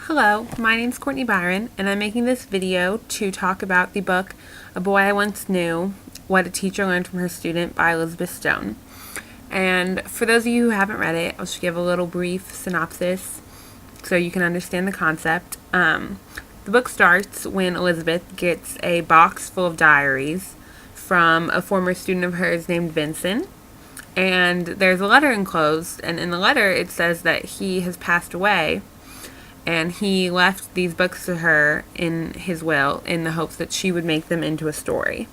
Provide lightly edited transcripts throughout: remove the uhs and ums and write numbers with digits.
Hello, my name's Courtney Byron, and I'm making this video to talk about the book A Boy I Once Knew, What a Teacher Learned from Her Student by Elizabeth Stone. And for those of you who haven't read it, I'll just give a little brief synopsis so you can understand the concept. The book starts when Elizabeth gets a box full of diaries from a former student of hers named Vincent. And there's a letter enclosed, and in the letter it says that he has passed away, and he left these books to her in his will in the hopes that she would make them into a story.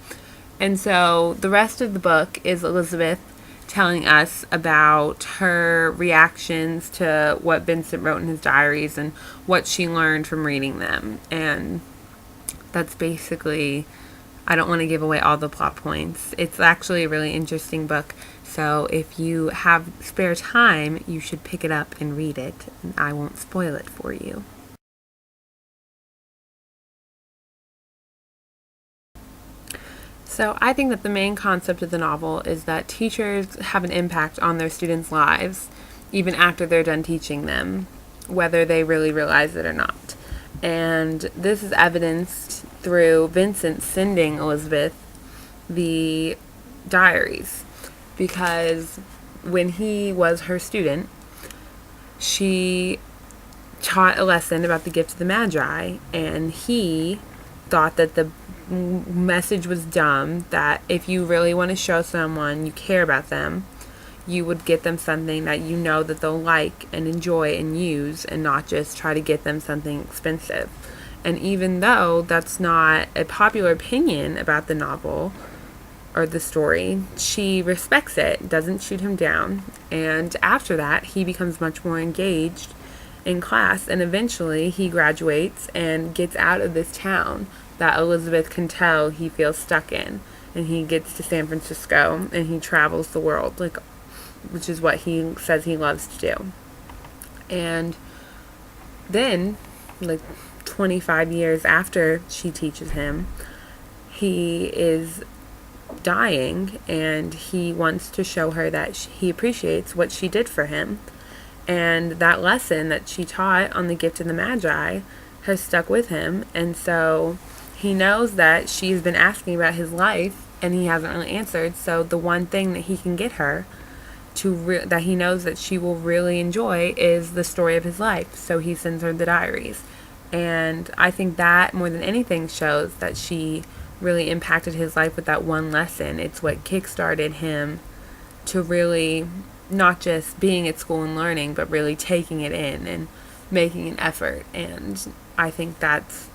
And so the rest of the book is Elizabeth telling us about her reactions to what Vincent wrote in his diaries and what she learned from reading them. And that's basically, I don't want to give away all the plot points. It's actually a really interesting book. So if you have spare time, you should pick it up and read it, and I won't spoil it for you. So I think that the main concept of the novel is that teachers have an impact on their students' lives, even after they're done teaching them, whether they really realize it or not. And this is evidenced through Vincent sending Elizabeth the diaries. Because when he was her student, she taught a lesson about the gift of the Magi, and he thought that the message was dumb, that if you really want to show someone you care about them, you would get them something that you know that they'll like and enjoy and use, and not just try to get them something expensive. And even though that's not a popular opinion about the novel or the story, she respects it, doesn't shoot him down, and after that he becomes much more engaged in class, and eventually he graduates and gets out of this town that Elizabeth can tell he feels stuck in, and he gets to San Francisco and he travels the world, which is what he says he loves to do. And then 25 years after she teaches him, he is dying, and he wants to show her that he appreciates what she did for him, and that lesson that she taught on the gift of the Magi has stuck with him. And so he knows that she's been asking about his life and he hasn't really answered, so the one thing that he can get her that he knows that she will really enjoy is the story of his life, so he sends her the diaries. And I think that more than anything shows that she really impacted his life with that one lesson. It's what kickstarted him to really not just being at school and learning, but really taking it in and making an effort. And I think that's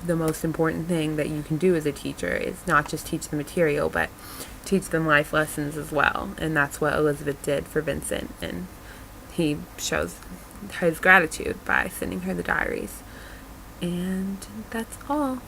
the most important thing that you can do as a teacher, is not just teach the material, but teach them life lessons as well. And that's what Elizabeth did for Vincent, and he shows his gratitude by sending her the diaries. And that's all.